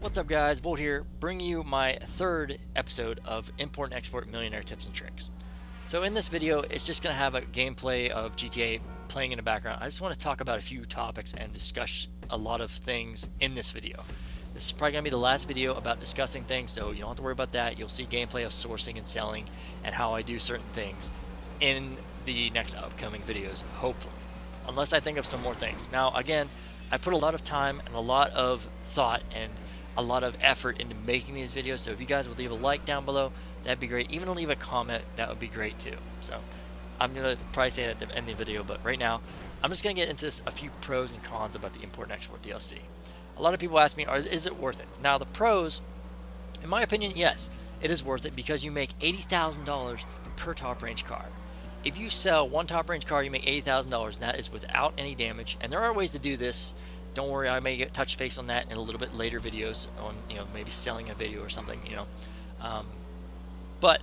What's up, guys? Volt here, bringing you my third episode of Import and Export Millionaire Tips and Tricks. So in this video, it's just going to have a gameplay of GTA playing in the background. I just want to talk about a few topics and discuss a lot of things in this video. This is probably going to be the last video about discussing things, so you don't have to worry about that. You'll see gameplay of sourcing and selling and how I do certain things in the next upcoming videos, hopefully. Unless I think of some more things. Now, again, I put a lot of time and a lot of thought and a lot of effort into making these videos, so if you guys would leave a like down below, that'd be great. Even leave a comment, that would be great too. So I'm gonna probably say that at the end of the video, but right now I'm just gonna get into a few pros and cons about the import and export DLC. A lot of people ask me, is it worth it? Now the pros, in my opinion, yes, it is worth it because you make $80,000 per top range car. If you sell one top range car, you make $80,000, and that is without any damage. And there are ways to do this. Don't worry, I may touch base on that in a little bit later videos on, maybe selling a video or something, But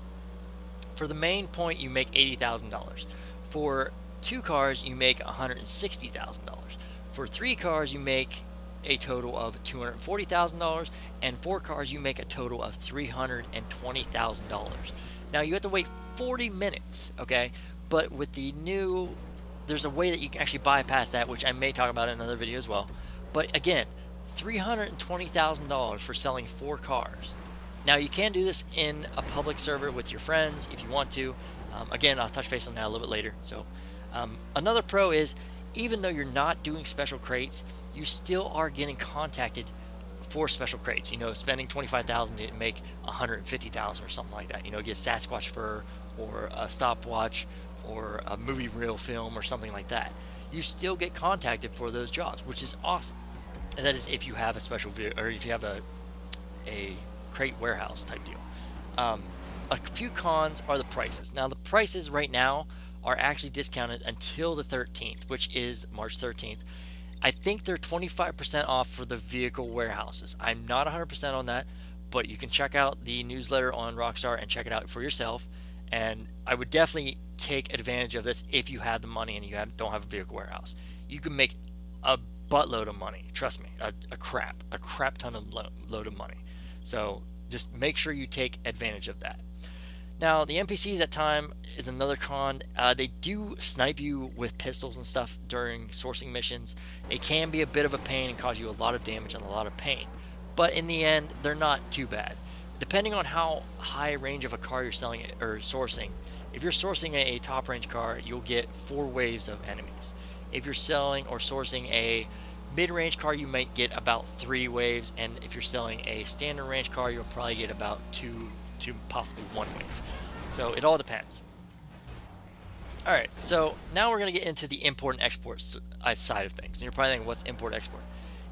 for the main point, you make $80,000. For 2 cars, you make $160,000. For 3 cars, you make a total of $240,000, and 4 cars, you make a total of $320,000. Now you have to wait 40 minutes, okay? But with the new, there's a way that you can actually bypass that, which I may talk about in another video as well. But again, $320,000 for selling 4 cars. Now you can do this in a public server with your friends if you want to. Again, I'll touch base on that a little bit later. So another pro is, even though you're not doing special crates, you still are getting contacted for special crates. Spending $25,000 to make $150,000 or something like that. Get a Sasquatch fur or a stopwatch or a movie reel film or something like that. You still get contacted for those jobs, which is awesome. And that is if you have a special vehicle, or if you have a crate warehouse type deal. A few cons are the prices. Now the prices right now are actually discounted until the 13th, which is March 13th. I think they're 25% off for the vehicle warehouses. I'm not 100% on that, but you can check out the newsletter on Rockstar and check it out for yourself. And I would definitely take advantage of this if you have the money and you don't have a vehicle warehouse. You can make a buttload of money. Trust me, a crap ton of load of money. So just make sure you take advantage of that. Now the NPCs at time is another con. They do snipe you with pistols and stuff during sourcing missions. It can be a bit of a pain and cause you a lot of damage and a lot of pain, but in the end they're not too bad. Depending on how high range of a car you're selling or sourcing, if you're sourcing a top range car, you'll get 4 waves of enemies. If you're selling or sourcing a mid-range car, you might get about 3 waves, and if you're selling a standard range car, you'll probably get about 2 to possibly 1 wave. So it all depends. Alright, so now we're going to get into the import and export side of things. And you're probably thinking, what's import export?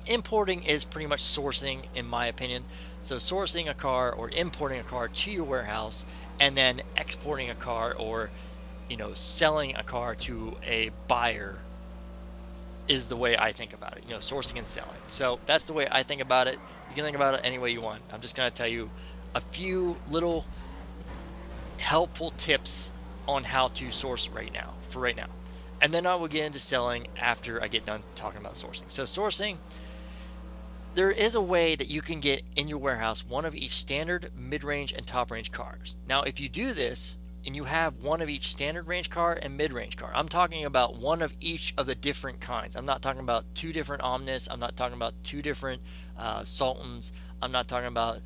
Importing is pretty much sourcing, in my opinion. So sourcing a car or importing a car to your warehouse, and then exporting a car or selling a car to a buyer is the way I think about it. Sourcing and selling. So that's the way I think about it. You can think about it any way you want. I'm just going to tell you a few little helpful tips on how to source for right now. And then I will get into selling after I get done talking about sourcing. So sourcing, there is a way that you can get in your warehouse one of each standard, mid-range, and top-range cars. Now, if you do this and you have one of each standard range car and mid-range car, I'm talking about one of each of the different kinds. I'm not talking about 2 different Omnis. I'm not talking about 2 different Sultans. I'm not talking about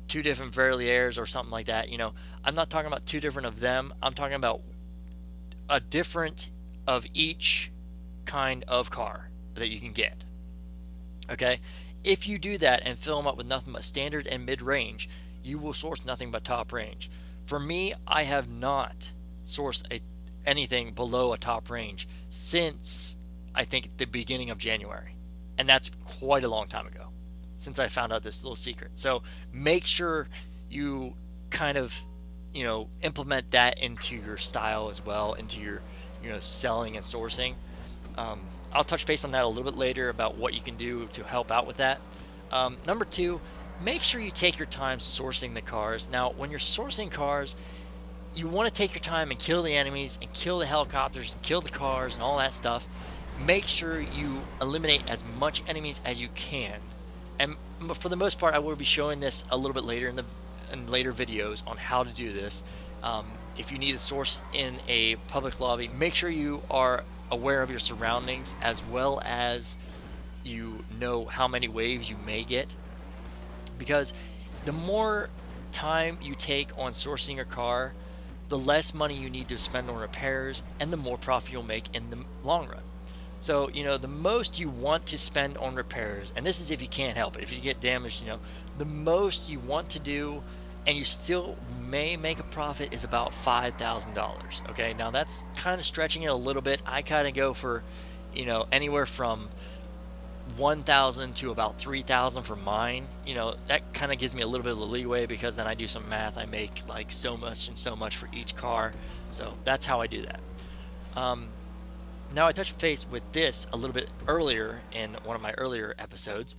2 different Verliers or something like that. I'm not talking about 2 different of them. I'm talking about a different of each kind of car that you can get. Okay, if you do that and fill them up with nothing but standard and mid-range, you will source nothing but top range. For me, I have not sourced anything below a top range since I think the beginning of January, and that's quite a long time ago since I found out this little secret. So make sure you kind of implement that into your style as well, into your selling and sourcing. I'll touch base on that a little bit later about what you can do to help out with that. Number 2, make sure you take your time sourcing the cars. Now, when you're sourcing cars, you want to take your time and kill the enemies and kill the helicopters and kill the cars and all that stuff. Make sure you eliminate as much enemies as you can And for the most part, I will be showing this a little bit later in later videos on how to do this. If you need a source in a public lobby, make sure you are aware of your surroundings as well as you know how many waves you may get, because the more time you take on sourcing your car, the less money you need to spend on repairs and the more profit you'll make in the long run. So, the most you want to spend on repairs, and this is if you can't help it, if you get damaged, the most you want to do and you still may make a profit is about $5,000. Okay, now that's kind of stretching it a little bit. I kind of go for, anywhere from 1,000 to about 3,000 for mine. That kind of gives me a little bit of the leeway because then I do some math. I make like so much and so much for each car. So that's how I do that. Now I touched base with this a little bit earlier in one of my earlier episodes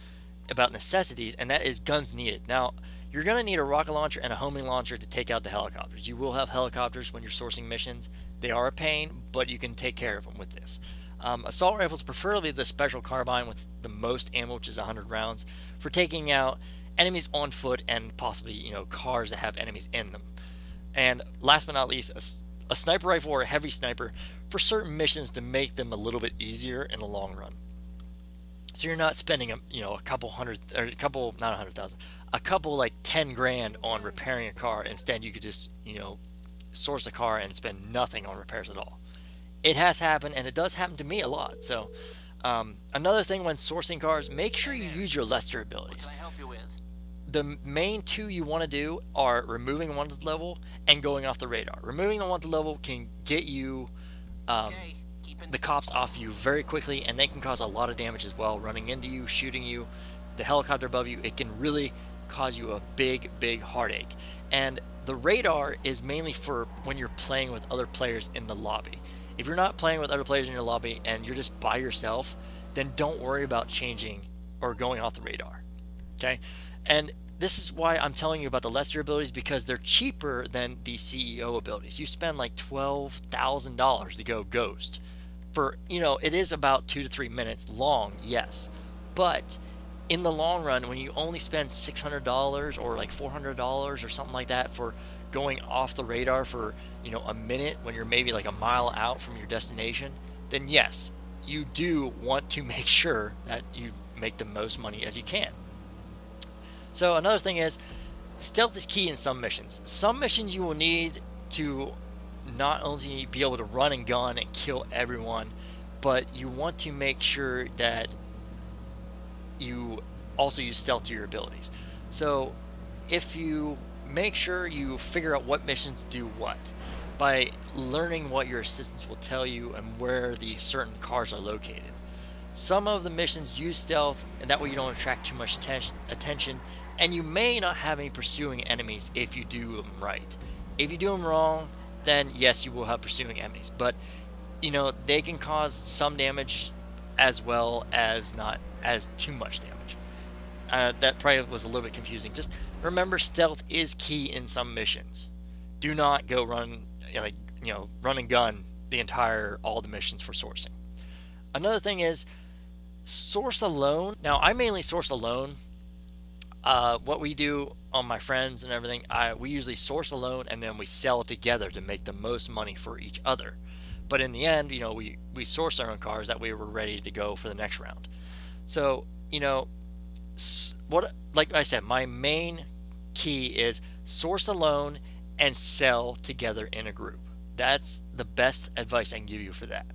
about necessities, and that is guns needed. Now, you're going to need a rocket launcher and a homing launcher to take out the helicopters. You will have helicopters when you're sourcing missions. They are a pain, but you can take care of them with this. Assault rifles, preferably the special carbine with the most ammo, which is 100 rounds, for taking out enemies on foot and possibly, cars that have enemies in them. And last but not least, a sniper rifle or a heavy sniper for certain missions to make them a little bit easier in the long run. So you're not spending a couple hundred, or a couple, not 100,000, a couple like 10 grand on repairing a car. Instead, you could just source a car and spend nothing on repairs at all. It has happened, and it does happen to me a lot. So another thing when sourcing cars, make sure you use your lesser abilities. The main two you want to do are removing wanted level and going off the radar. Removing the wanted level can get you the cops off you very quickly, and they can cause a lot of damage as well, running into you, shooting you, the helicopter above you. It can really cause you a big heartache. And the radar is mainly for when you're playing with other players in the lobby. If you're not playing with other players in your lobby and you're just by yourself, then don't worry about changing or going off the radar. Okay? And this is why I'm telling you about the lesser abilities, because they're cheaper than the CEO abilities. You spend like $12,000 to go ghost for, it is about 2 to 3 minutes long, yes. But in the long run, when you only spend $600 or like $400 or something like that for going off the radar for, a minute when you're maybe like a mile out from your destination, then yes, you do want to make sure that you make the most money as you can. So another thing is, stealth is key in some missions. Some missions you will need to not only be able to run and gun and kill everyone, but you want to make sure that you also use stealth to your abilities. So if you make sure you figure out what missions do what by learning what your assistants will tell you and where the certain cars are located. Some of the missions use stealth, and that way you don't attract too much attention, and you may not have any pursuing enemies if you do them right. If you do them wrong, then yes, you will have pursuing enemies, but they can cause some damage as well as not as too much damage. That probably was a little bit confusing. Just remember, stealth is key in some missions. Do not go run and gun all the missions for sourcing. Another thing is source alone. Now, I mainly source alone. What we do on my friends and everything, we usually source alone and then we sell together to make the most money for each other. But in the end, we source our own cars, that way we're ready to go for the next round. So, like I said, my main key is source alone and sell together in a group. That's the best advice I can give you for that.